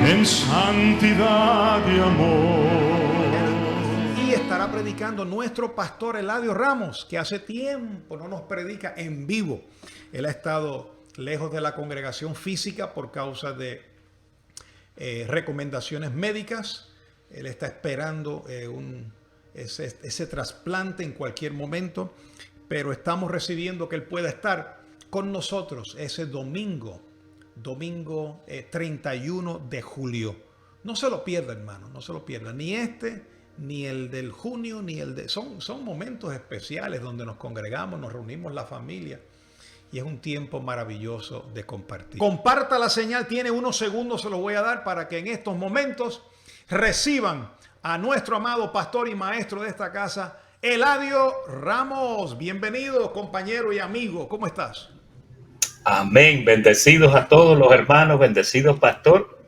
en santidad y amor. Y estará predicando nuestro pastor Eladio Ramos, que hace tiempo no nos predica en vivo. Él ha estado lejos de la congregación física por causa de recomendaciones médicas. Él está esperando ese trasplante en cualquier momento, pero estamos recibiendo que él pueda estar con nosotros ese domingo 31 de julio. No se lo pierda, hermano, no se lo pierda. Ni ni el del junio, ni el de... Son momentos especiales donde nos congregamos, nos reunimos la familia y es un tiempo maravilloso de compartir. Comparta la señal, tiene unos segundos, se los voy a dar para que en estos momentos reciban a nuestro amado pastor y maestro de esta casa, Eladio Ramos. Bienvenido, compañero y amigo. ¿Cómo estás? Amén. Bendecidos a todos los hermanos, bendecidos pastor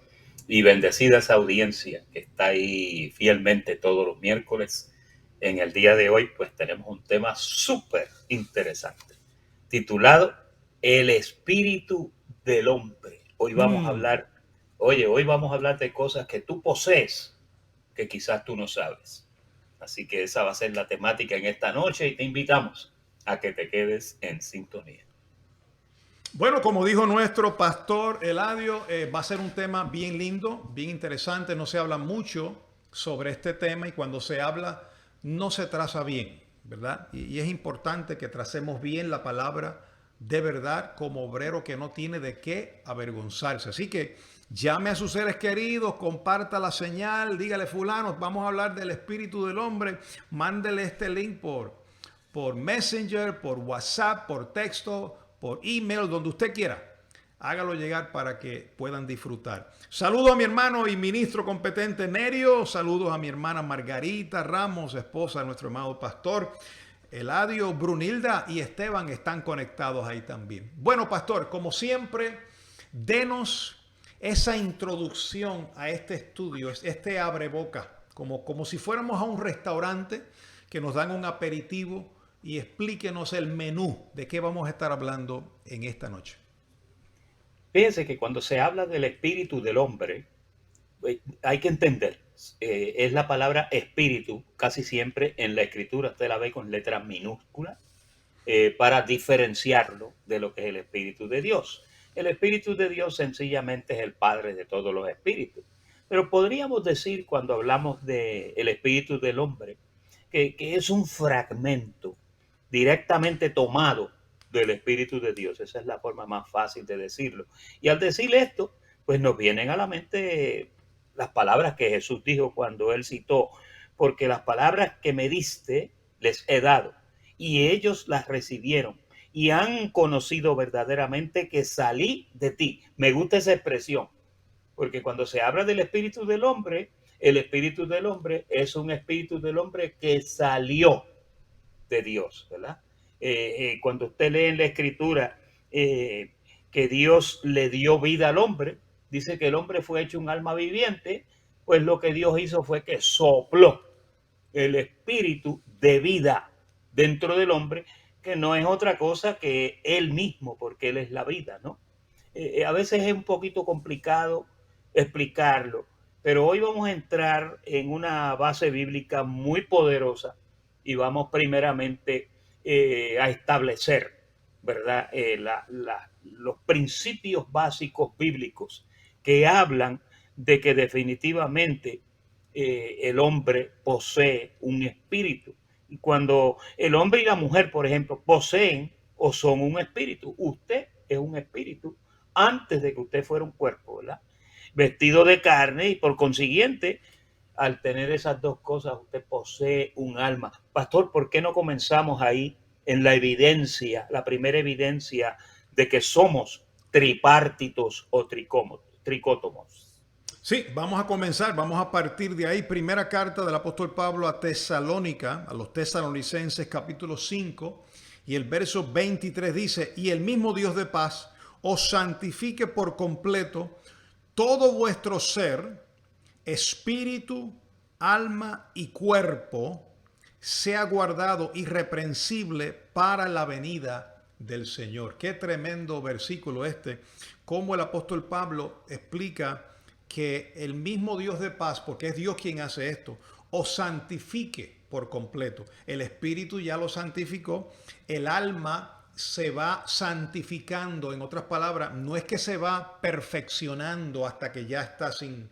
y bendecida esa audiencia que está ahí fielmente todos los miércoles. En el día de hoy, pues tenemos un tema súper interesante, titulado El espíritu del hombre. Hoy vamos a hablar, hoy vamos a hablar de cosas que tú posees, que quizás tú no sabes. Así que esa va a ser la temática en esta noche y te invitamos a que te quedes en sintonía. Bueno, como dijo nuestro pastor Eladio, va a ser un tema bien lindo, bien interesante. No se habla mucho sobre este tema y cuando se habla no se traza bien, ¿verdad? Y es importante que tracemos bien la palabra de verdad como obrero que no tiene de qué avergonzarse. Así que llame a sus seres queridos, comparta la señal, dígale fulano, vamos a hablar del espíritu del hombre, mándele este link por Messenger, por WhatsApp, por texto, por email, donde usted quiera. Hágalo llegar para que puedan disfrutar. Saludos a mi hermano y ministro competente Nerio. Saludos a mi hermana Margarita Ramos, esposa de nuestro amado pastor. Eladio, Brunilda y Esteban están conectados ahí también. Bueno, pastor, como siempre, denos esa introducción a este estudio, este abreboca, como si fuéramos a un restaurante que nos dan un aperitivo y explíquenos el menú de qué vamos a estar hablando en esta noche. Fíjense que cuando se habla del espíritu del hombre, hay que entender, es la palabra espíritu, casi siempre en la escritura usted la ve con letras minúsculas, para diferenciarlo de lo que es el espíritu de Dios. El espíritu de Dios sencillamente es el Padre de todos los espíritus. Pero podríamos decir, cuando hablamos del espíritu del hombre, que es un fragmento directamente tomado del Espíritu de Dios. Esa es la forma más fácil de decirlo. Y al decir esto, pues nos vienen a la mente las palabras que Jesús dijo cuando él citó, porque las palabras que me diste les he dado, y ellos las recibieron, y han conocido verdaderamente que salí de ti. Me gusta esa expresión, porque cuando se habla del espíritu del hombre, el espíritu del hombre es un espíritu del hombre que salió de Dios, ¿verdad? Cuando usted lee en la escritura que Dios le dio vida al hombre, dice que el hombre fue hecho un alma viviente, pues lo que Dios hizo fue que sopló el espíritu de vida dentro del hombre, que no es otra cosa que él mismo, porque él es la vida, ¿no? A veces es un poquito complicado explicarlo, pero hoy vamos a entrar en una base bíblica muy poderosa y vamos primeramente a establecer, ¿verdad? Los principios básicos bíblicos que hablan de que definitivamente el hombre posee un espíritu. Y cuando el hombre y la mujer, por ejemplo, poseen o son un espíritu, usted es un espíritu antes de que usted fuera un cuerpo, ¿verdad? Vestido de carne y por consiguiente, al tener esas dos cosas, usted posee un alma. Pastor, ¿por qué no comenzamos ahí en la evidencia, la primera evidencia de que somos tripártitos o tricótomos? Sí, vamos a comenzar, vamos a partir de ahí. Primera carta del apóstol Pablo a Tesalónica, a los tesalonicenses, capítulo 5, y el verso 23 dice, y el mismo Dios de paz os santifique por completo todo vuestro ser, espíritu, alma y cuerpo, sea guardado irreprensible para la venida del Señor. Qué tremendo versículo este, cómo el apóstol Pablo explica que el mismo Dios de paz, porque es Dios quien hace esto, os santifique por completo. El Espíritu ya lo santificó, el alma se va santificando. En otras palabras, no es que se va perfeccionando hasta que ya está sin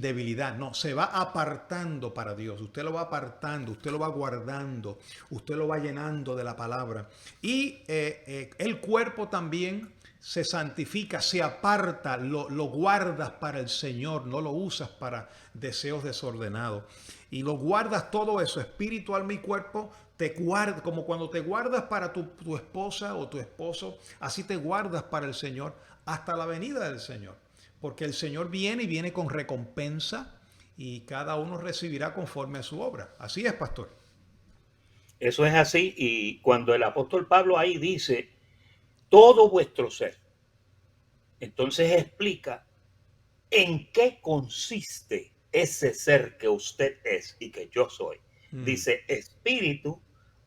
debilidad, no, se va apartando para Dios. Usted lo va apartando, usted lo va guardando, usted lo va llenando de la palabra. Y el cuerpo también se santifica, se aparta, lo guardas para el Señor, no lo usas para deseos desordenados. Y lo guardas todo eso, espíritu, alma y cuerpo, te guarda, como cuando te guardas para tu esposa o tu esposo, así te guardas para el Señor hasta la venida del Señor. Porque el Señor viene y viene con recompensa y cada uno recibirá conforme a su obra. Así es, pastor. Eso es así. Y cuando el apóstol Pablo ahí dice todo vuestro ser, entonces explica en qué consiste ese ser que usted es y que yo soy. Dice espíritu,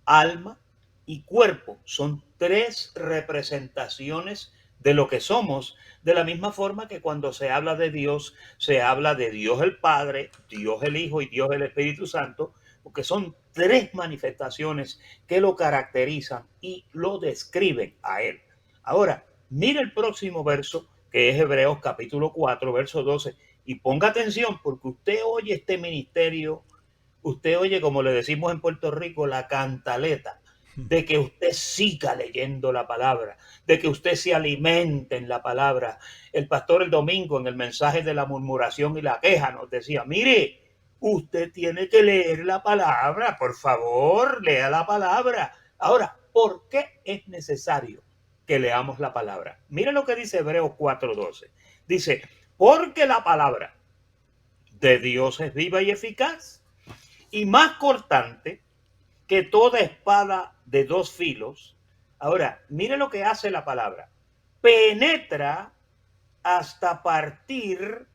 alma y cuerpo. Son tres representaciones de lo que somos, de la misma forma que cuando se habla de Dios, se habla de Dios el Padre, Dios el Hijo y Dios el Espíritu Santo, porque son tres manifestaciones que lo caracterizan y lo describen a Él. Ahora, mire el próximo verso, que es Hebreos capítulo 4, verso 12, y ponga atención porque usted oye este ministerio, usted oye, como le decimos en Puerto Rico, la cantaleta, de que usted siga leyendo la palabra, de que usted se alimente en la palabra. El pastor el domingo en el mensaje de la murmuración y la queja nos decía, mire, usted tiene que leer la palabra, por favor, lea la palabra. Ahora, ¿por qué es necesario que leamos la palabra? Mire lo que dice Hebreos 4:12. Dice, porque la palabra de Dios es viva y eficaz y más cortante que toda espada de dos filos. Ahora, mire lo que hace la palabra. Penetra hasta partir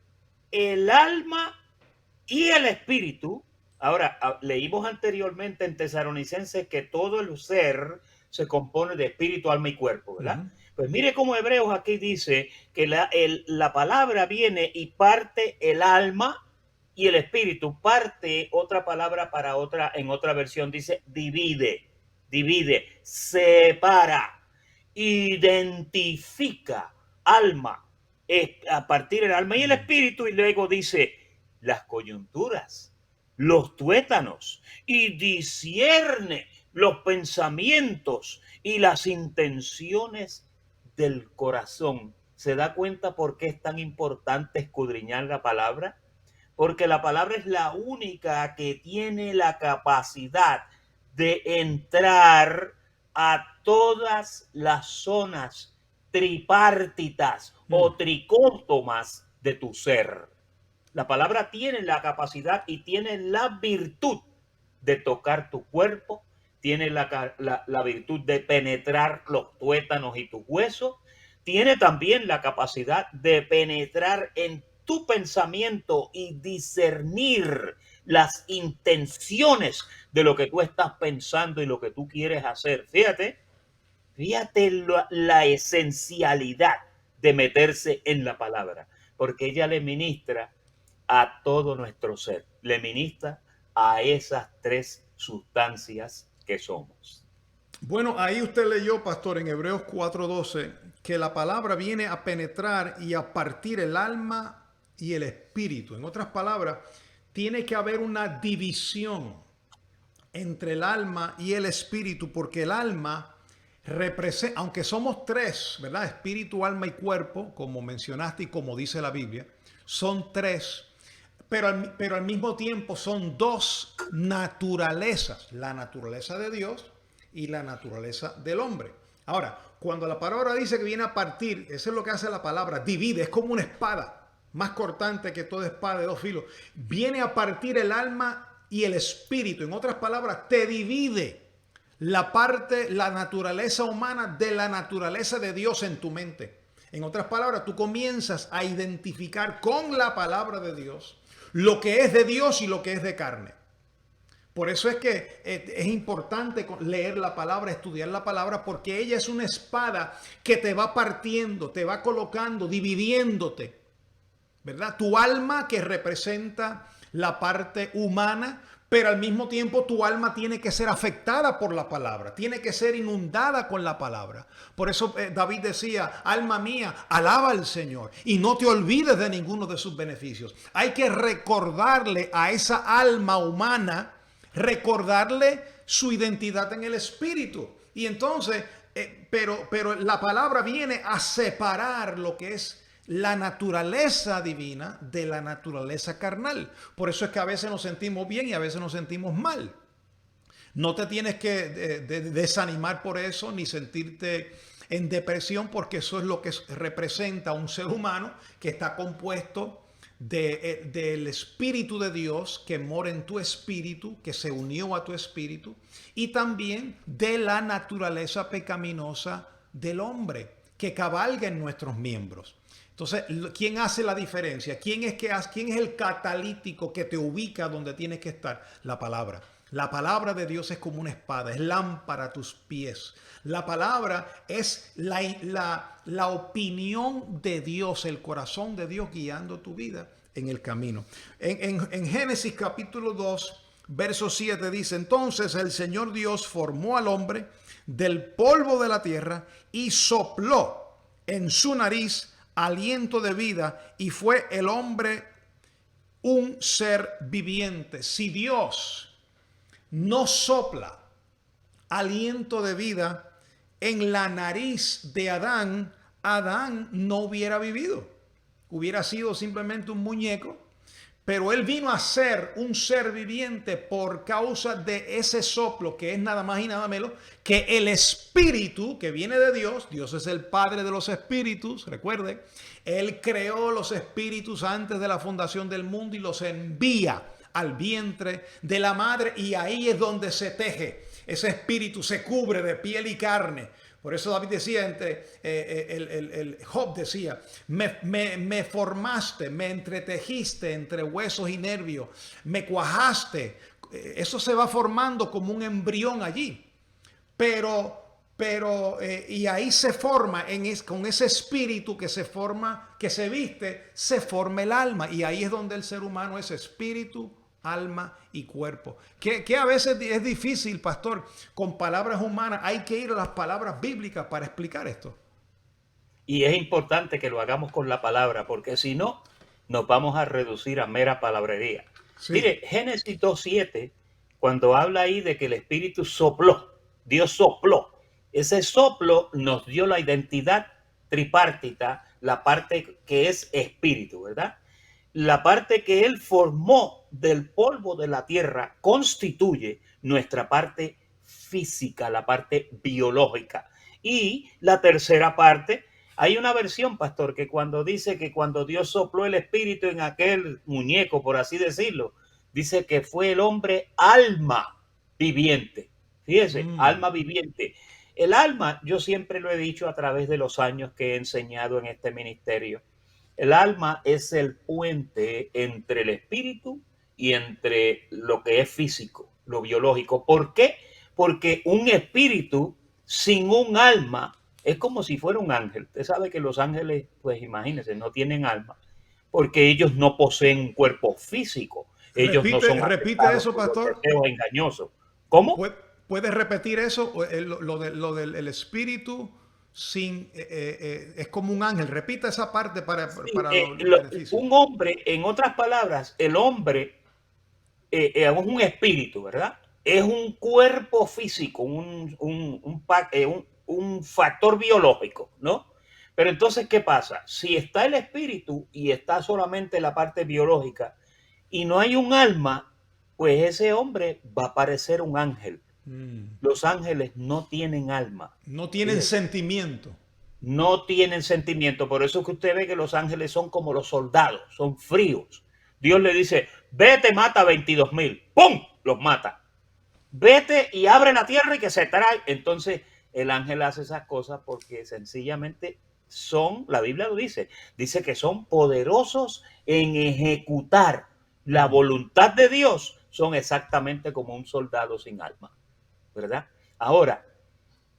el alma y el espíritu. Ahora, leímos anteriormente en Tesalonicenses que todo el ser se compone de espíritu, alma y cuerpo, ¿verdad? Pues mire cómo Hebreos aquí dice que la palabra viene y parte el alma y el espíritu. Parte otra palabra para otra, en otra versión dice divide, separa, identifica alma, a partir del alma y el espíritu, y luego dice las coyunturas, los tuétanos, y discierne los pensamientos y las intenciones del corazón. ¿Se da cuenta por qué es tan importante escudriñar la palabra? Porque la palabra es la única que tiene la capacidad de entrar a todas las zonas tripártitas o tricótomas de tu ser. La palabra tiene la capacidad y tiene la virtud de tocar tu cuerpo, tiene la virtud de penetrar los tuétanos y tus huesos, tiene también la capacidad de penetrar en tu pensamiento y discernir las intenciones de lo que tú estás pensando y lo que tú quieres hacer. Fíjate la esencialidad de meterse en la palabra, porque ella le ministra a todo nuestro ser, le ministra a esas tres sustancias que somos. Bueno, ahí usted leyó, pastor, en Hebreos 4:12, que la palabra viene a penetrar y a partir el alma y el espíritu. En otras palabras, tiene que haber una división entre el alma y el espíritu, porque el alma representa, aunque somos tres, ¿verdad? Espíritu, alma y cuerpo, como mencionaste y como dice la Biblia, son tres, pero al mismo tiempo son dos naturalezas, la naturaleza de Dios y la naturaleza del hombre. Ahora, cuando la palabra dice que viene a partir, eso es lo que hace la palabra, divide, es como una espada, más cortante que toda espada de dos filos. Viene a partir el alma y el espíritu. En otras palabras, te divide la parte, la naturaleza humana de la naturaleza de Dios en tu mente. En otras palabras, tú comienzas a identificar con la palabra de Dios lo que es de Dios y lo que es de carne. Por eso es que es importante leer la palabra, estudiar la palabra, porque ella es una espada que te va partiendo, te va colocando, dividiéndote. ¿verdad? Tu alma que representa la parte humana, pero al mismo tiempo tu alma tiene que ser afectada por la palabra, tiene que ser inundada con la palabra. Por eso David decía, alma mía, alaba al Señor y no te olvides de ninguno de sus beneficios. Hay que recordarle a esa alma humana, recordarle su identidad en el espíritu. Y entonces, pero la palabra viene a separar lo que es la naturaleza divina de la naturaleza carnal. Por eso es que a veces nos sentimos bien y a veces nos sentimos mal. No te tienes que desanimar por eso ni sentirte en depresión, porque eso es lo que representa un ser humano que está compuesto del Espíritu de Dios que mora en tu espíritu, que se unió a tu espíritu, y también de la naturaleza pecaminosa del hombre que cabalga en nuestros miembros. Entonces, ¿quién hace la diferencia? ¿Quién es el catalítico que te ubica donde tienes que estar? La palabra. La palabra de Dios es como una espada, es lámpara a tus pies. La palabra es la opinión de Dios, el corazón de Dios guiando tu vida en el camino. En Génesis capítulo 2, verso 7 dice, entonces el Señor Dios formó al hombre del polvo de la tierra y sopló en su nariz aliento de vida y fue el hombre un ser viviente. Si Dios no sopla aliento de vida en la nariz de Adán, Adán no hubiera vivido. Hubiera sido simplemente un muñeco, pero él vino a ser un ser viviente por causa de ese soplo que es nada más y nada menos que el espíritu que viene de Dios. Dios es el padre de los espíritus, recuerde. Él creó los espíritus antes de la fundación del mundo y los envía al vientre de la madre, y ahí es donde se teje. Ese espíritu se cubre de piel y carne. Por eso David decía, el Job decía, me formaste, me entretejiste entre huesos y nervios, me cuajaste. Eso se va formando como un embrión allí. Y ahí se forma, con ese espíritu que se forma, que se viste, se forma el alma. Y ahí es donde el ser humano es espíritu, alma y cuerpo. Que a veces es difícil, pastor, con palabras humanas. Hay que ir a las palabras bíblicas para explicar esto. Y es importante que lo hagamos con la palabra, porque si no, nos vamos a reducir a mera palabrería. Sí. Mire, Génesis 2:7, cuando habla ahí de que el Espíritu sopló, Dios sopló. Ese soplo nos dio la identidad tripartita, la parte que es espíritu, ¿verdad? La parte que Él formó del polvo de la tierra constituye nuestra parte física, la parte biológica. Y la tercera parte, hay una versión, pastor, que cuando dice que cuando Dios sopló el espíritu en aquel muñeco, por así decirlo, dice que fue el hombre alma viviente. Fíjese, alma viviente. El alma, yo siempre lo he dicho a través de los años que he enseñado en este ministerio, el alma es el puente entre el espíritu y entre lo que es físico, lo biológico. ¿Por qué? Porque un espíritu sin un alma es como si fuera un ángel. Usted sabe que los ángeles, pues imagínense, no tienen alma, porque ellos no poseen un cuerpo físico. Ellos repite eso, pastor. Engañosos. ¿Cómo? ¿Puedes repetir eso? Lo del espíritu sin es como un ángel. Repita esa parte para un hombre, en otras palabras, el hombre es un espíritu, ¿verdad? Es un cuerpo físico, un factor biológico, ¿no? Pero entonces, ¿qué pasa? Si está el espíritu y está solamente la parte biológica y no hay un alma, pues ese hombre va a parecer un ángel. Los ángeles no tienen alma. No tienen sentimiento. No tienen sentimiento. Por eso es que usted ve que los ángeles son como los soldados, son fríos. Dios le dice, vete, mata 22,000. ¡Pum! Los mata. Vete y abre la tierra y que se trae. Entonces el ángel hace esas cosas porque sencillamente son, la Biblia lo dice que son poderosos en ejecutar la voluntad de Dios. Son exactamente como un soldado sin alma, ¿verdad? Ahora,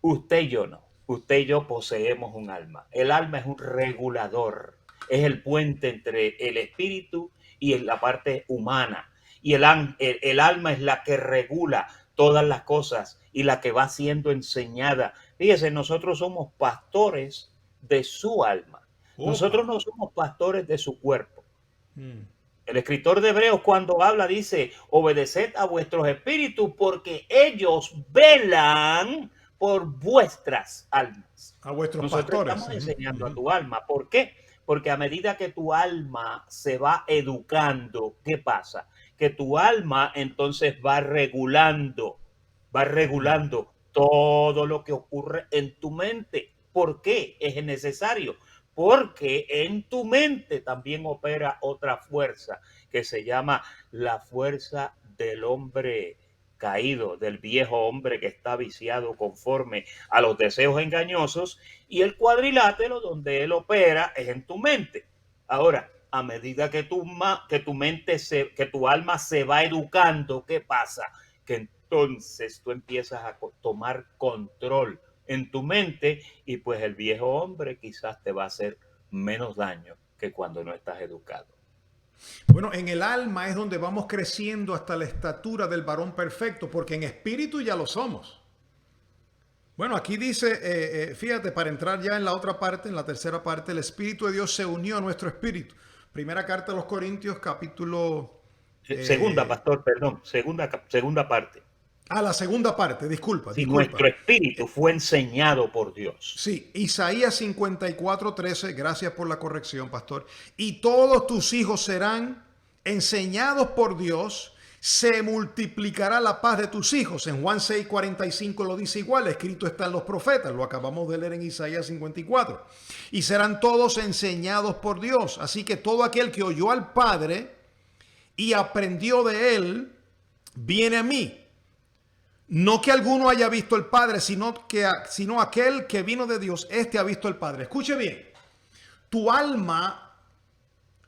usted y yo no. Usted y yo poseemos un alma. El alma es un regulador. es el puente entre el espíritu y la parte humana. Y el alma es la que regula todas las cosas y la que va siendo enseñada. Fíjese, nosotros somos pastores de su alma. Nosotros Opa. no somos pastores de su cuerpo. Mm. El escritor de Hebreos cuando habla dice, obedeced a vuestros espíritus porque ellos velan por vuestras almas. A vuestros Nosotros pastores. estamos Ujú, enseñando a ujú. tu alma. ¿Por qué? Porque a medida que tu alma se va educando, ¿qué pasa? Que tu alma entonces va Mm. regulando todo lo que ocurre en tu mente. ¿Por qué es necesario? Porque en tu mente también opera otra fuerza que se llama la fuerza del hombre caído, del viejo hombre que está viciado conforme a los deseos engañosos, y el cuadrilátero donde él opera es en tu mente. Ahora, a medida que que tu alma se va educando, ¿qué pasa? Que entonces tú empiezas a tomar control en tu mente y pues el viejo hombre quizás te va a hacer menos daño que cuando no estás educado. Bueno, en el alma es donde vamos creciendo hasta la estatura del varón perfecto, porque en espíritu ya lo somos. Bueno, aquí dice, fíjate, para entrar ya en la otra parte, en la tercera parte, el Espíritu de Dios se unió a nuestro espíritu. Primera carta a los Corintios, capítulo... Segunda, eh, pastor, perdón, segunda parte. la segunda parte, disculpa, Si disculpa. nuestro espíritu fue enseñado por Dios. Sí, Isaías 54:13, gracias por la corrección, pastor. Y todos tus hijos serán enseñados por Dios, se multiplicará la paz de tus hijos. En Juan 6:45 lo dice igual, escrito está en los profetas, lo acabamos de leer en Isaías 54. Y serán todos enseñados por Dios. Así que todo aquel que oyó al Padre y aprendió de él, viene a mí. No que alguno haya visto el Padre, sino aquel que vino de Dios, este ha visto el Padre. Escuche bien, tu alma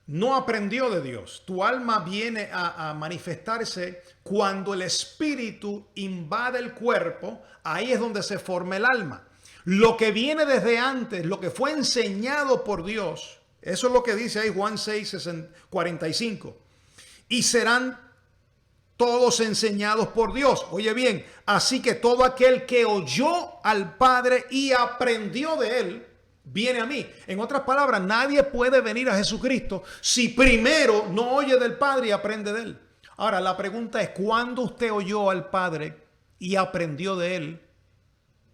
no aprendió de Dios. Tu alma viene a manifestarse cuando el espíritu invade el cuerpo. Ahí es donde se forma el alma. Lo que viene desde antes, lo que fue enseñado por Dios, eso es lo que dice ahí Juan 6:45. Y serán todos enseñados por Dios. Oye bien, así que todo aquel que oyó al Padre y aprendió de él, viene a mí. En otras palabras, nadie puede venir a Jesucristo si primero no oye del Padre y aprende de él. Ahora, la pregunta es, ¿cuándo usted oyó al Padre y aprendió de él?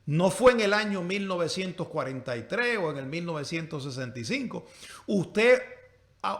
No fue en el año 1943 o en el 1965. Usted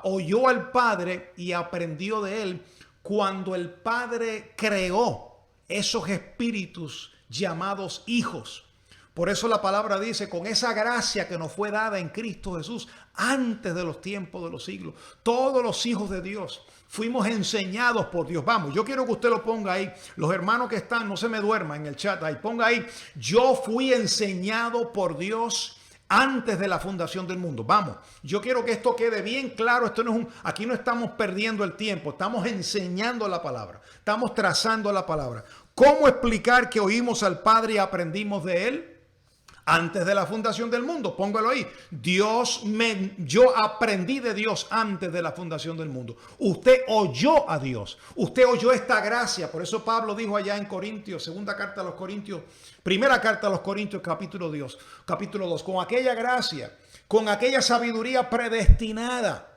oyó al Padre y aprendió de él cuando el Padre creó esos espíritus llamados hijos. Por eso la palabra dice, con esa gracia que nos fue dada en Cristo Jesús antes de los tiempos de los siglos, todos los hijos de Dios fuimos enseñados por Dios. Vamos, yo quiero que usted lo ponga ahí. Los hermanos que están, no se me duerman en el chat ahí. Ponga ahí, yo fui enseñado por Dios antes de la fundación del mundo. Vamos, yo quiero que esto quede bien claro. Esto no es aquí no estamos perdiendo el tiempo, estamos enseñando la palabra, estamos trazando la palabra. ¿Cómo explicar que oímos al Padre y aprendimos de él? Antes de la fundación del mundo, póngalo ahí. Yo aprendí de Dios antes de la fundación del mundo. Usted oyó a Dios. Usted oyó esta gracia. Por eso Pablo dijo allá en Corintios, segunda carta a los Corintios, primera carta a los Corintios, capítulo 2, con aquella gracia, con aquella sabiduría predestinada.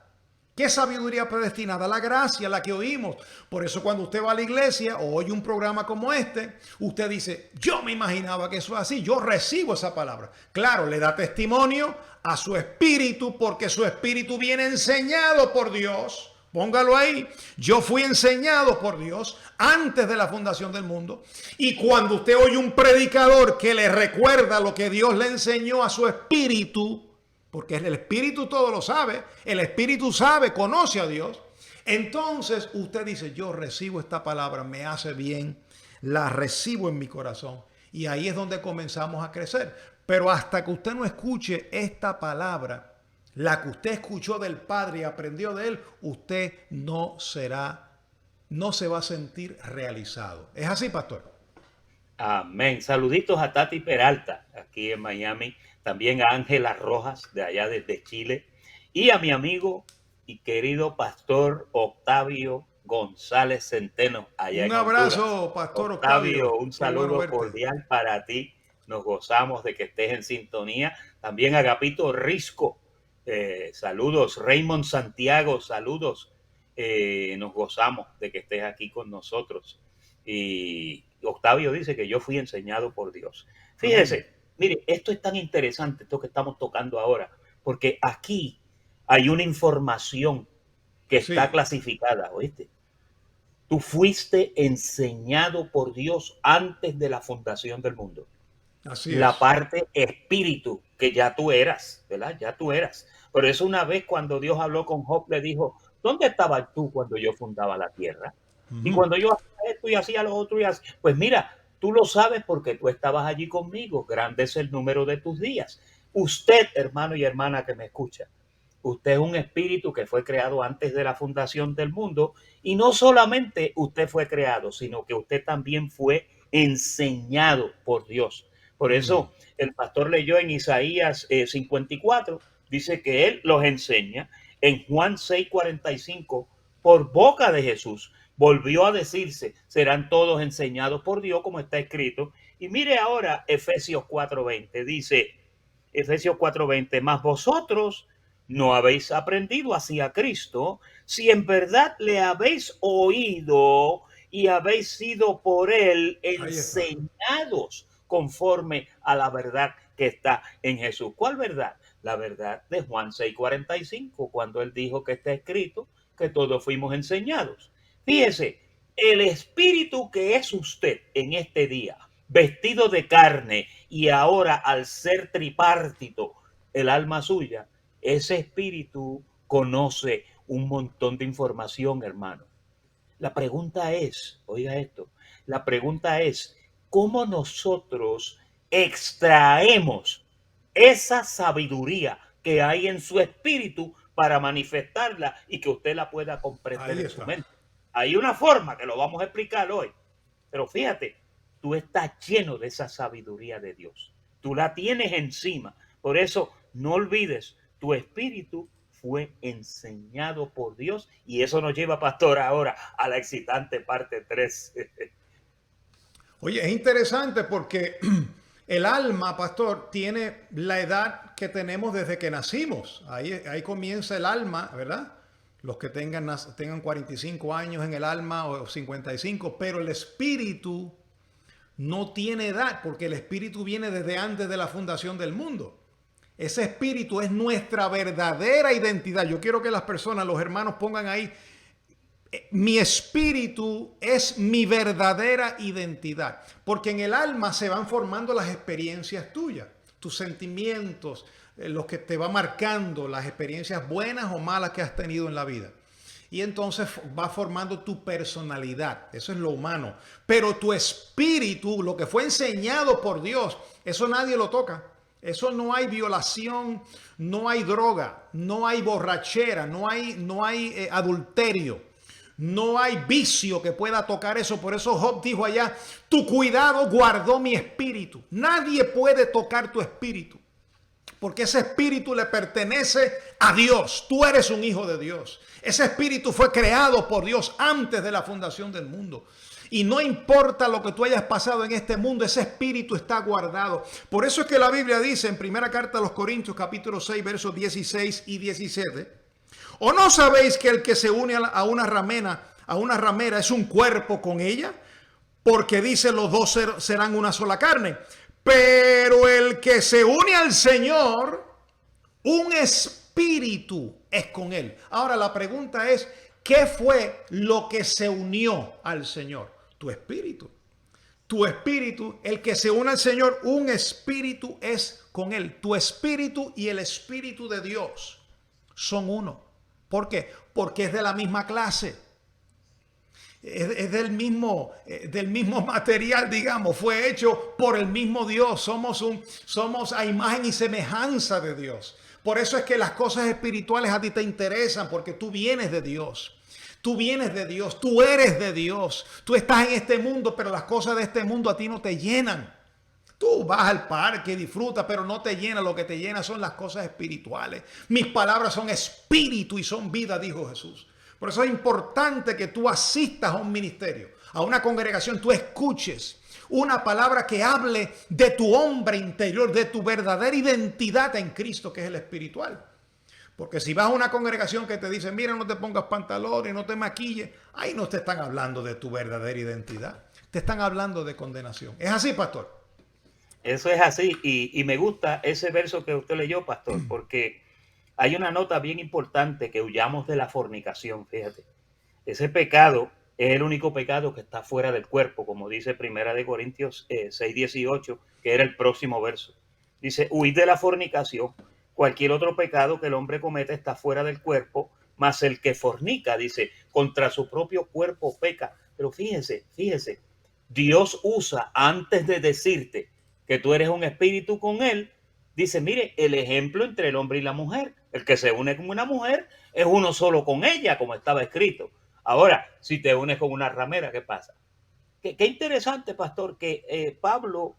¿Qué sabiduría predestinada? La gracia, la que oímos. Por eso cuando usted va a la iglesia o oye un programa como este, usted dice, yo me imaginaba que eso es así, yo recibo esa palabra. Claro, le da testimonio a su espíritu porque su espíritu viene enseñado por Dios. Póngalo ahí. Yo fui enseñado por Dios antes de la fundación del mundo. Y cuando usted oye un predicador que le recuerda lo que Dios le enseñó a su espíritu, porque el espíritu todo lo sabe, el espíritu sabe, conoce a Dios. Entonces usted dice, yo recibo esta palabra, me hace bien, la recibo en mi corazón. Y ahí es donde comenzamos a crecer. Pero hasta que usted no escuche esta palabra, la que usted escuchó del Padre y aprendió de él, usted no se va a sentir realizado. ¿Es así, pastor? Amén. Saluditos a Tati Peralta, aquí en Miami. También a Ángela Rojas, de allá desde Chile. y a mi amigo y querido pastor Octavio González Centeno, allá Un en Honduras. abrazo, Pastor Octavio, Octavio. un Qué bueno saludo verte. cordial para ti. Nos gozamos de que estés en sintonía. También Agapito Risco, saludos. Raymond Santiago, saludos. Nos gozamos de que estés aquí con nosotros. Y Octavio dice que yo fui enseñado por Dios. Amén. Fíjese, mire, esto es tan interesante, esto que estamos tocando ahora, porque aquí hay una información que está Sí, clasificada, ¿oíste? Tú fuiste enseñado por Dios antes de la fundación del mundo. así La es. parte espíritu que ya tú eras, ¿verdad? Ya tú eras. Por eso una vez cuando Dios habló con Job, le dijo, ¿dónde estabas tú cuando yo fundaba la tierra? Y Ujú. cuando yo hacía esto y hacía lo otro y hacía, pues mira, tú lo sabes porque tú estabas allí conmigo. Grande es el número de tus días. Usted, hermano y hermana que me escucha, usted es un espíritu que fue creado antes de la fundación del mundo y no solamente usted fue creado, sino que usted también fue enseñado por Dios. Por Mm. eso el pastor leyó en Isaías 54, dice que él los enseña. En Juan 6:45, por boca de Jesús, volvió a decirse, serán todos enseñados por Dios, como está escrito. Y mire ahora Efesios 4:20, dice, Efesios 4:20, más vosotros no habéis aprendido así a Cristo, si en verdad le habéis oído y habéis sido por él Ahí está. enseñados conforme a la verdad que está en Jesús. ¿Cuál verdad? La verdad de Juan 6:45, cuando él dijo que está escrito que todos fuimos enseñados. Fíjese, el espíritu que es usted en este día, vestido de carne y ahora al ser tripártito el alma suya, ese espíritu conoce un montón de información, hermano. La pregunta es, oiga esto, la pregunta es, ¿cómo nosotros extraemos esa sabiduría que hay en su espíritu para manifestarla y que usted la pueda comprender Ahí en su está. mente? Hay una forma que lo vamos a explicar hoy, pero fíjate, tú estás lleno de esa sabiduría de Dios. Tú la tienes encima. Por eso, no olvides, tu espíritu fue enseñado por Dios y eso nos lleva, pastor, ahora a la excitante parte 3. Oye, es interesante porque el alma, pastor, tiene la edad que tenemos desde que nacimos. Ahí comienza el alma, ¿verdad? Los que tengan 45 años en el alma o 55, pero el espíritu no tiene edad porque el espíritu viene desde antes de la fundación del mundo. Ese espíritu es nuestra verdadera identidad. Yo quiero que las personas, los hermanos pongan ahí, mi espíritu es mi verdadera identidad, porque en el alma se van formando las experiencias tuyas, tus sentimientos, los que te va marcando, las experiencias buenas o malas que has tenido en la vida. Y entonces va formando tu personalidad, eso es lo humano. Pero tu espíritu, lo que fue enseñado por Dios, eso nadie lo toca. Eso no hay violación, no hay droga, no hay borrachera, no hay adulterio. No hay vicio que pueda tocar eso. Por eso Job dijo allá, tu cuidado guardó mi espíritu. Nadie puede tocar tu espíritu, porque ese espíritu le pertenece a Dios. Tú eres un hijo de Dios. Ese espíritu fue creado por Dios antes de la fundación del mundo. Y no importa lo que tú hayas pasado en este mundo, ese espíritu está guardado. Por eso es que la Biblia dice en primera carta a los Corintios, capítulo 6, versos 16 y 17, ¿o no sabéis que el que se une a una ramera es un cuerpo con ella? Porque dice los dos serán una sola carne. Pero el que se une al Señor, un espíritu es con él. Ahora la pregunta es, ¿qué fue lo que se unió al Señor? Tu espíritu. Tu espíritu, el que se une al Señor, un espíritu es con él. Tu espíritu y el espíritu de Dios son uno. ¿Por qué? Porque es de la misma clase. Es del mismo material, digamos. Fue hecho por el mismo Dios. Somos a imagen y semejanza de Dios. Por eso es que las cosas espirituales a ti te interesan, porque tú vienes de Dios. Tú vienes de Dios, tú eres de Dios. Tú estás en este mundo, pero las cosas de este mundo a ti no te llenan. Tú vas al parque, disfrutas, pero no te llena. Lo que te llena son las cosas espirituales. Mis palabras son espíritu y son vida, dijo Jesús. Por eso es importante que tú asistas a un ministerio, a una congregación, tú escuches una palabra que hable de tu hombre interior, de tu verdadera identidad en Cristo, que es el espiritual. Porque si vas a una congregación que te dice, mira, no te pongas pantalones, no te maquilles, ahí no te están hablando de tu verdadera identidad. Te están hablando de condenación. ¿Es así, pastor? Eso es así. Y me gusta ese verso que usted leyó, pastor, porque hay una nota bien importante, que huyamos de la fornicación, fíjate. Ese pecado es el único pecado que está fuera del cuerpo, como dice Primera de Corintios 6:18, que era el próximo verso. Dice, huid de la fornicación. Cualquier otro pecado que el hombre comete está fuera del cuerpo, mas el que fornica, dice, contra su propio cuerpo peca. Pero fíjese, Dios usa, antes de decirte que tú eres un espíritu con él, dice, mire, el ejemplo entre el hombre y la mujer. El que se une con una mujer es uno solo con ella, como estaba escrito. Ahora, si te unes con una ramera, ¿qué pasa? Qué interesante, pastor, que Pablo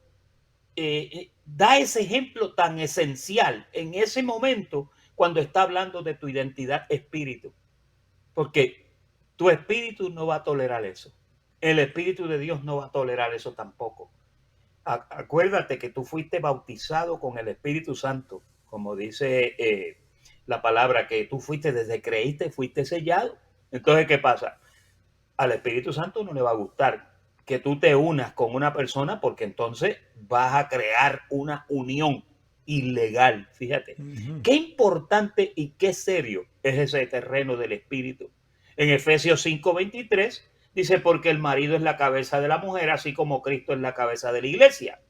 da ese ejemplo tan esencial en ese momento cuando está hablando de tu identidad espíritu. Porque tu espíritu no va a tolerar eso. El Espíritu de Dios no va a tolerar eso tampoco. Acuérdate que tú fuiste bautizado con el Espíritu Santo, como dice la palabra, que tú fuiste, desde creíste, fuiste sellado. Entonces, ¿qué pasa? Al Espíritu Santo no le va a gustar que tú te unas con una persona, porque entonces vas a crear una unión ilegal. Fíjate, qué importante y qué serio es ese terreno del Espíritu. En Efesios 5:23 dice, porque el marido es la cabeza de la mujer, así como Cristo es la cabeza de la iglesia,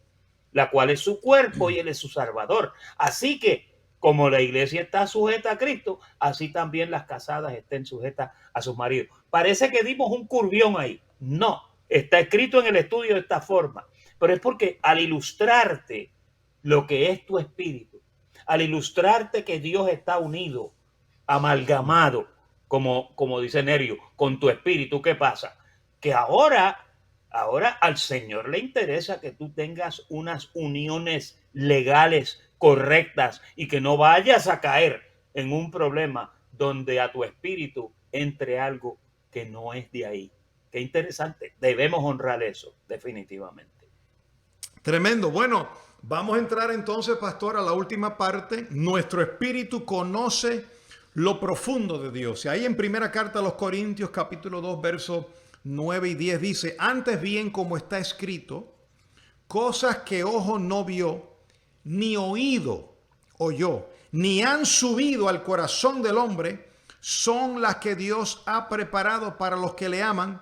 la cual es su cuerpo y él es su salvador. Así que, como la iglesia está sujeta a Cristo, así también las casadas estén sujetas a sus maridos. Parece que dimos un curvión ahí. No, está escrito en el estudio de esta forma, pero es porque al ilustrarte lo que es tu espíritu, al ilustrarte que Dios está unido, amalgamado, como dice Nerio, con tu espíritu, ¿qué pasa? Que ahora al Señor le interesa que tú tengas unas uniones legales correctas y que no vayas a caer en un problema donde a tu espíritu entre algo que no es de ahí. Qué interesante. Debemos honrar eso, definitivamente. Tremendo. Bueno, vamos a entrar entonces, pastor, a la última parte. Nuestro espíritu conoce lo profundo de Dios. Y ahí en primera carta a los Corintios, capítulo 2, versos 9 y 10 dice, antes bien como está escrito, cosas que ojo no vio, ni oído oyó, ni han subido al corazón del hombre, son las que Dios ha preparado para los que le aman.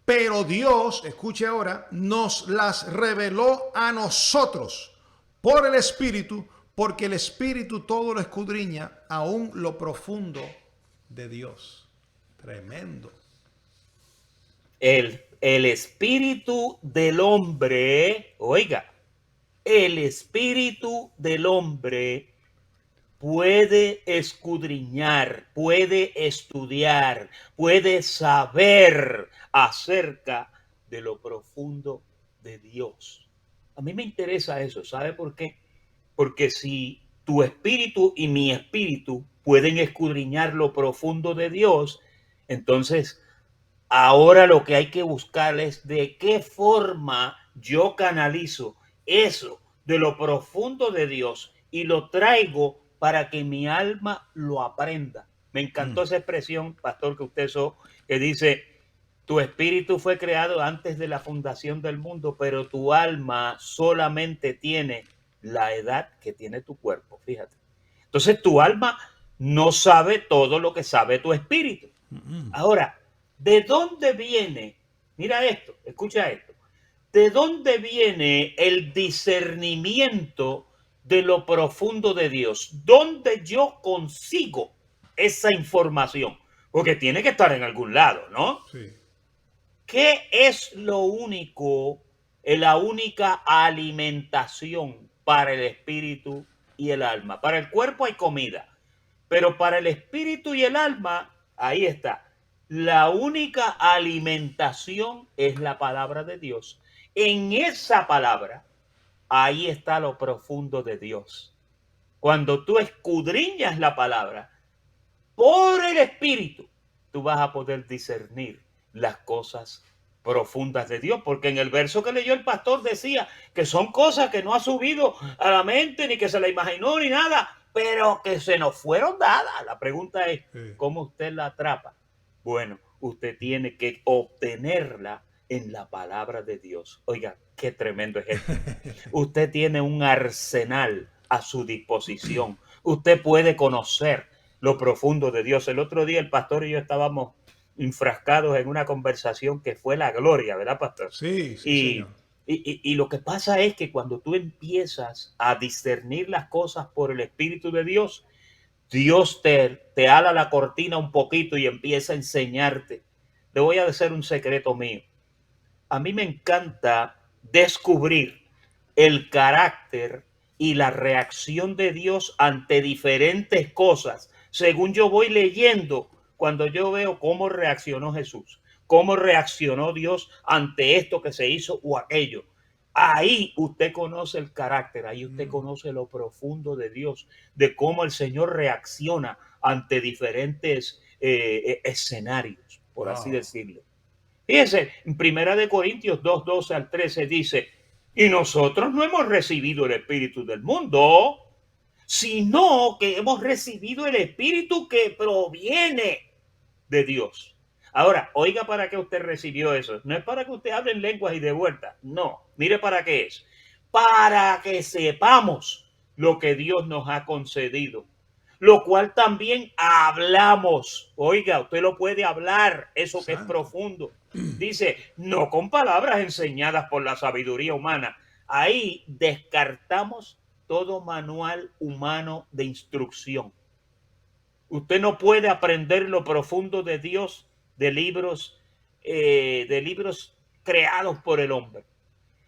Pero Dios, escuche ahora, nos las reveló a nosotros por el Espíritu, porque el Espíritu todo lo escudriña, aún lo profundo de Dios. Tremendo. El espíritu del hombre, oiga, el espíritu del hombre puede escudriñar, puede estudiar, puede saber acerca de lo profundo de Dios. A mí me interesa eso, ¿sabe por qué? Porque si tu espíritu y mi espíritu pueden escudriñar lo profundo de Dios, entonces ahora lo que hay que buscar es de qué forma yo canalizo eso de lo profundo de Dios y lo traigo para que mi alma lo aprenda. Me encantó esa expresión, pastor, que usted usó, que dice, tu espíritu fue creado antes de la fundación del mundo, pero tu alma solamente tiene la edad que tiene tu cuerpo, fíjate. Entonces tu alma no sabe todo lo que sabe tu espíritu. Ahora, ¿de dónde viene? Mira esto, escucha esto. ¿De dónde viene el discernimiento de lo profundo de Dios? ¿Dónde yo consigo esa información? Porque tiene que estar en algún lado, ¿no? Sí. ¿Qué es lo único, la única alimentación para el espíritu y el alma? Para el cuerpo hay comida, pero para el espíritu y el alma, ahí está. La única alimentación es la palabra de Dios. En esa palabra Ahí está lo profundo de Dios. Cuando tú escudriñas la palabra por el Espíritu, tú vas a poder discernir las cosas profundas de Dios, porque en el verso que leyó el pastor decía que son cosas que no ha subido a la mente, ni que se la imaginó, ni nada, pero que se nos fueron dadas. La pregunta es, Sí. ¿cómo usted la atrapa? Bueno, usted tiene que obtenerla en la palabra de Dios. Oiga, qué tremendo es esto. Usted tiene un arsenal a su disposición. Usted puede conocer lo profundo de Dios. El otro día el pastor y yo estábamos enfrascados en una conversación que fue la gloria, ¿verdad, pastor? Sí, sí, señor. Y, y lo que pasa es que cuando tú empiezas a discernir las cosas por el Espíritu de Dios, Dios te ala la cortina un poquito y empieza a enseñarte. Le voy a decir un secreto mío. A mí me encanta descubrir el carácter y la reacción de Dios ante diferentes cosas, según yo voy leyendo, cuando yo veo cómo reaccionó Jesús, cómo reaccionó Dios ante esto que se hizo o aquello. Ahí usted conoce el carácter, ahí usted conoce lo profundo de Dios, de cómo el Señor reacciona ante diferentes escenarios, por así Wow. decirlo. Fíjense, en Primera de Corintios 2:12 al 13 dice, y nosotros no hemos recibido el espíritu del mundo, sino que hemos recibido el espíritu que proviene de Dios. Ahora, oiga para qué usted recibió eso. No es para que usted hable en lenguas y de vuelta. No, mire para qué es. Para que sepamos lo que Dios nos ha concedido, lo cual también hablamos. Oiga, usted lo puede hablar, eso que es Santo. profundo. Dice, no con palabras enseñadas por la sabiduría humana. Ahí descartamos todo manual humano de instrucción. Usted no puede aprender lo profundo de Dios de libros creados por el hombre.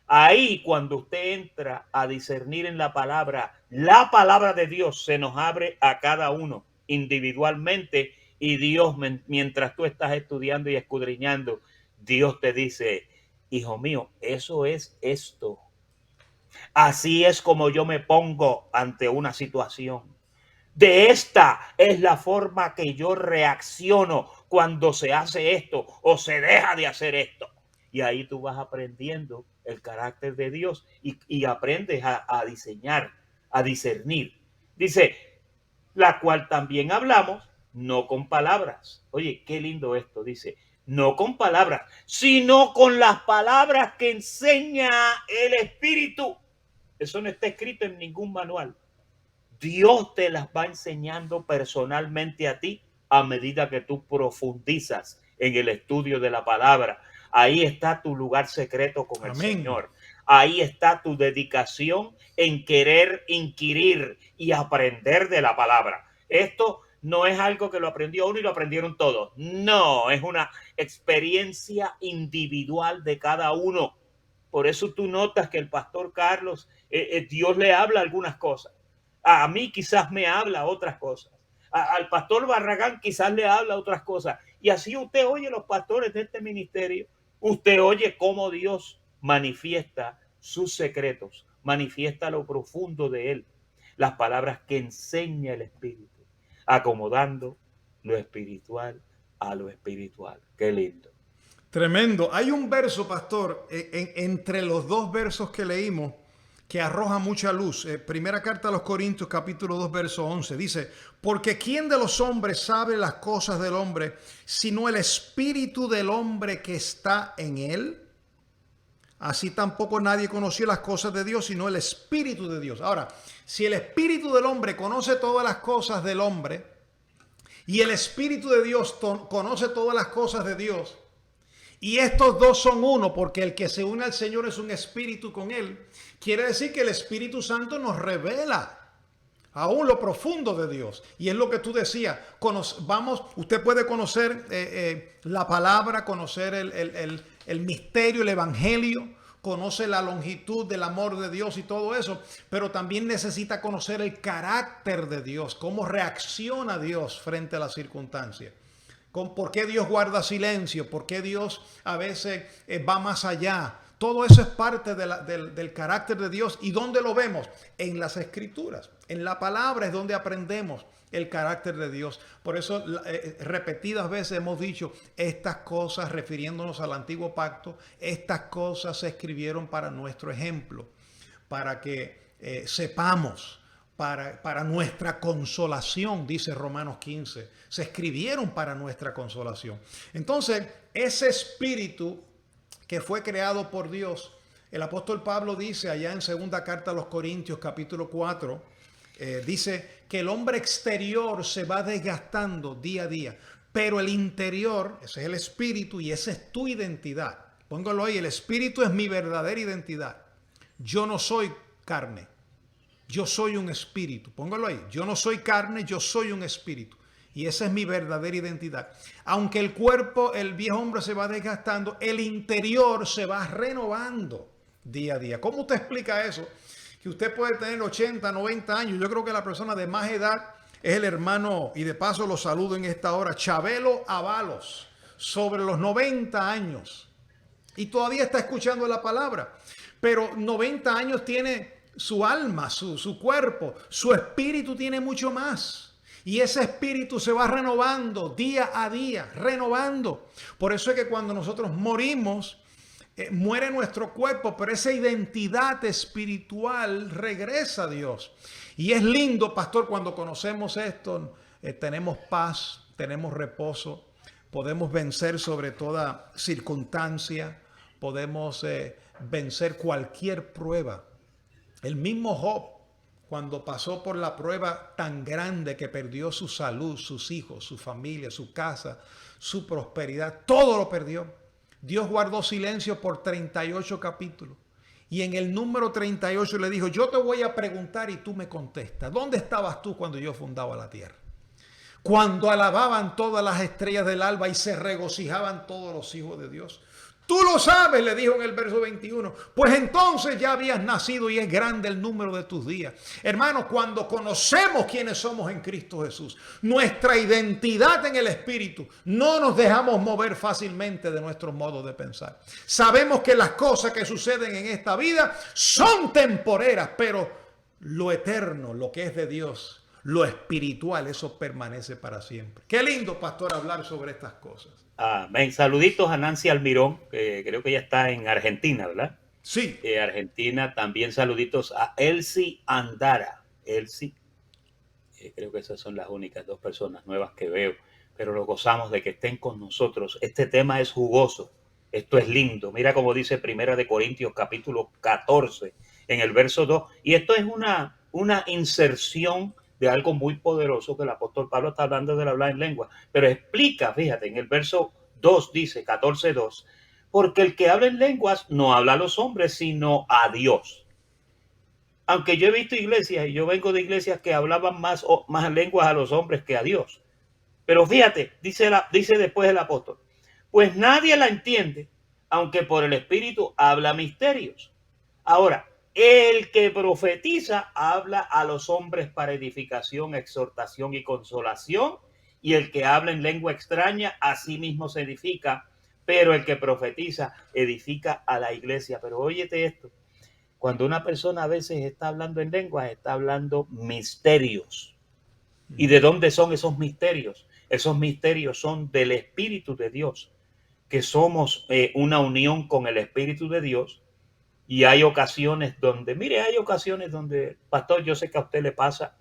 Ahí, cuando usted entra a discernir en la palabra de Dios se nos abre a cada uno individualmente y Dios, mientras tú estás estudiando y escudriñando, Dios te dice, hijo mío, eso es esto. Así es como yo me pongo ante una situación. De esta es la forma que yo reacciono cuando se hace esto o se deja de hacer esto. Y ahí tú vas aprendiendo el carácter de Dios y aprendes a diseñar, a discernir. Dice, la cual también hablamos, no con palabras. Oye, qué lindo esto, dice, no con palabras, sino con las palabras que enseña el Espíritu. Eso no está escrito en ningún manual. Dios te las va enseñando personalmente a ti a medida que tú profundizas en el estudio de la palabra. Ahí está tu lugar secreto con el Amén. Señor. Ahí está tu dedicación en querer inquirir y aprender de la palabra. Esto no es algo que lo aprendió uno y lo aprendieron todos. No, es una experiencia individual de cada uno. Por eso tú notas que el pastor Carlos, Dios le habla algunas cosas. A mí quizás me habla otras cosas. Al pastor Barragán quizás le habla otras cosas. Y así usted oye los pastores de este ministerio. Usted oye cómo Dios manifiesta sus secretos, manifiesta lo profundo de él. Las palabras que enseña el Espíritu, acomodando lo espiritual a lo espiritual. Qué lindo. Tremendo. Hay un verso, pastor, entre los dos versos que leímos que arroja mucha luz. Primera carta a los Corintios, capítulo 2, verso 11. Dice, porque ¿quién de los hombres sabe las cosas del hombre, sino el espíritu del hombre que está en él? Así tampoco nadie conoció las cosas de Dios, sino el espíritu de Dios. Ahora, si el espíritu del hombre conoce todas las cosas del hombre y el espíritu de Dios conoce todas las cosas de Dios, y estos dos son uno, porque el que se une al Señor es un espíritu con él, quiere decir que el Espíritu Santo nos revela aún lo profundo de Dios. Y es lo que tú decías. Usted puede conocer la palabra, conocer el misterio, el evangelio, conoce la longitud del amor de Dios y todo eso, pero también necesita conocer el carácter de Dios, cómo reacciona Dios frente a las circunstancias. ¿Por qué Dios guarda silencio? ¿Por qué Dios a veces va más allá Todo eso es parte del carácter de Dios. ¿Y dónde lo vemos? En las Escrituras. En la palabra es donde aprendemos el carácter de Dios. Por eso repetidas veces hemos dicho estas cosas, refiriéndonos al antiguo pacto, estas cosas se escribieron para nuestro ejemplo, para que sepamos, para nuestra consolación, dice Romanos 15. Se escribieron para nuestra consolación. Entonces, ese espíritu que fue creado por Dios, el apóstol Pablo dice allá en segunda carta a los Corintios, capítulo 4, dice que el hombre exterior se va desgastando día a día, pero el interior, ese es el espíritu y esa es tu identidad. Póngalo ahí, el espíritu es mi verdadera identidad. Yo no soy carne, yo soy un espíritu. Póngalo ahí, yo no soy carne, yo soy un espíritu. Y esa es mi verdadera identidad. Aunque el cuerpo, el viejo hombre se va desgastando, el interior se va renovando día a día. ¿Cómo usted explica eso? Que usted puede tener 80, 90 años. Yo creo que la persona de más edad es el hermano, y de paso lo saludo en esta hora, Chabelo Avalos, sobre los 90 años. Y todavía está escuchando la palabra. Pero 90 años tiene su alma, su cuerpo, su espíritu tiene mucho más. Y ese espíritu se va renovando día a día, renovando. Por eso es que cuando nosotros morimos, muere nuestro cuerpo, pero esa identidad espiritual regresa a Dios. Y es lindo, pastor, cuando conocemos esto, tenemos paz, tenemos reposo, podemos vencer sobre toda circunstancia, podemos vencer cualquier prueba. El mismo Job, cuando pasó por la prueba tan grande que perdió su salud, sus hijos, su familia, su casa, su prosperidad, todo lo perdió. Dios guardó silencio por 38 capítulos. Y en el número 38 le dijo, yo te voy a preguntar y tú me contestas. ¿Dónde estabas tú cuando yo fundaba la tierra? Cuando alababan todas las estrellas del alba y se regocijaban todos los hijos de Dios. Tú lo sabes, le dijo en el verso 21. Pues entonces ya habías nacido y es grande el número de tus días. Hermanos, cuando conocemos quiénes somos en Cristo Jesús, nuestra identidad en el Espíritu, no nos dejamos mover fácilmente de nuestro modo de pensar. Sabemos que las cosas que suceden en esta vida son temporeras, pero lo eterno, lo que es de Dios, lo espiritual, eso permanece para siempre. Qué lindo, pastor, hablar sobre estas cosas. Amén. Saluditos a Nancy Almirón, que creo que ella está en Argentina, ¿verdad? Sí. Argentina. También saluditos a Elsie Andara. Elsie, creo que esas son las únicas dos personas nuevas que veo, pero lo gozamos de que estén con nosotros. Este tema es jugoso, esto es lindo. Mira cómo dice Primera de Corintios capítulo 14 en el verso 2. Y esto es una inserción de algo muy poderoso que el apóstol Pablo está hablando del hablar en lengua, pero explica, fíjate, en el verso 2 dice, 14:2, porque el que habla en lenguas no habla a los hombres, sino a Dios. Aunque yo he visto iglesias, y yo vengo de iglesias que hablaban más lenguas a los hombres que a Dios. Pero fíjate, dice después el apóstol, pues nadie la entiende, aunque por el Espíritu habla misterios. Ahora, el que profetiza habla a los hombres para edificación, exhortación y consolación, y el que habla en lengua extraña, a sí mismo se edifica, pero el que profetiza edifica a la iglesia. Pero óyete esto, cuando una persona a veces está hablando en lenguas, está hablando misterios. ¿Y de dónde son esos misterios? Esos misterios son del Espíritu de Dios, que somos una unión con el Espíritu de Dios. Y hay ocasiones donde, pastor, yo sé que a usted le pasa,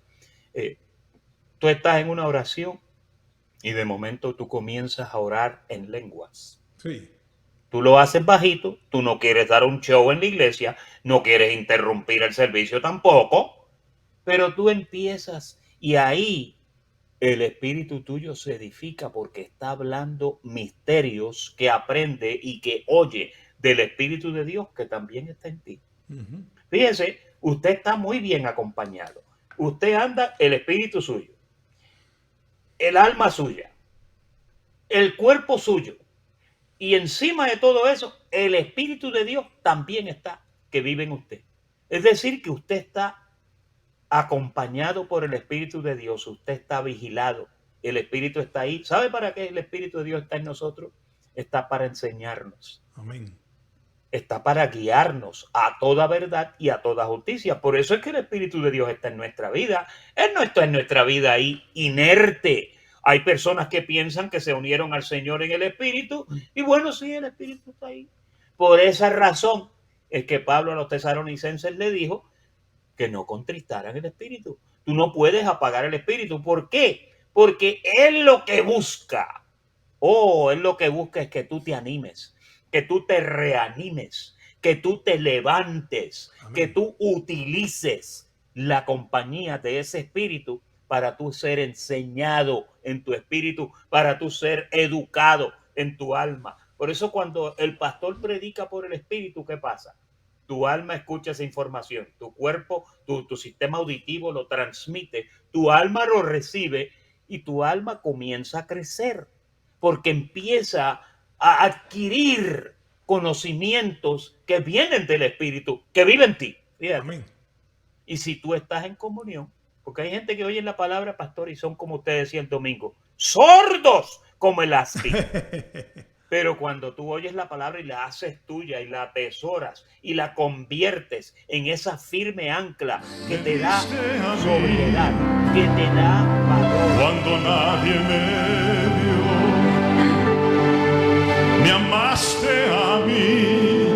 tú estás en una oración y de momento tú comienzas a orar en lenguas. Sí. Tú lo haces bajito, tú no quieres dar un show en la iglesia, no quieres interrumpir el servicio tampoco, pero tú empiezas y ahí el espíritu tuyo se edifica porque está hablando misterios que aprende y que oye del Espíritu de Dios que también está en ti. Uh-huh. Fíjense, usted está muy bien acompañado. Usted anda el espíritu suyo, el alma suya, el cuerpo suyo. Y encima de todo eso, el Espíritu de Dios también está, que vive en usted. Es decir, que usted está acompañado por el Espíritu de Dios. Usted está vigilado. El Espíritu está ahí. ¿Sabe para qué el Espíritu de Dios está en nosotros? Está para enseñarnos. Amén. está para guiarnos a toda verdad y a toda justicia. Por eso es que el Espíritu de Dios está en nuestra vida. Él no está en nuestra vida ahí inerte. Hay personas que piensan que se unieron al Señor en el Espíritu y bueno, sí, el Espíritu está ahí. Por esa razón es que Pablo a los tesalonicenses le dijo que no contristaran el Espíritu. Tú no puedes apagar el Espíritu. ¿Por qué? Porque Él lo que busca, Él lo que busca es que tú te animes, que tú te reanimes, que tú te levantes, Amén. que tú utilices la compañía de ese Espíritu para tú ser enseñado en tu espíritu, para tú ser educado en tu alma. Por eso cuando el pastor predica por el Espíritu, ¿qué pasa? Tu alma escucha esa información, tu cuerpo, tu sistema auditivo lo transmite, tu alma lo recibe y tu alma comienza a crecer porque empieza a adquirir conocimientos que vienen del Espíritu, que vive en ti. Fíjate. Amén. Y si tú estás en comunión, porque hay gente que oye la palabra, pastor, y son como usted decía el domingo, sordos como el aspi. Pero cuando tú oyes la palabra y la haces tuya y la atesoras y la conviertes en esa firme ancla que te da sobriedad, que te da valor. Cuando nadie me vio, me amaste a mí.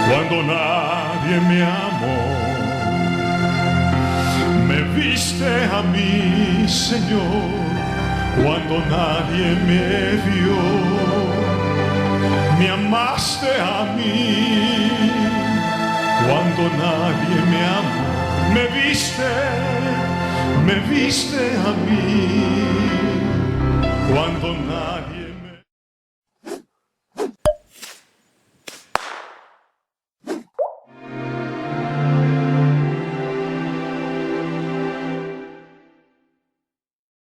Cuando nadie me amó, me viste a mí, Señor. Cuando nadie me vio, me amaste a mí. Cuando nadie me amó, me viste a mí. Cuando nadie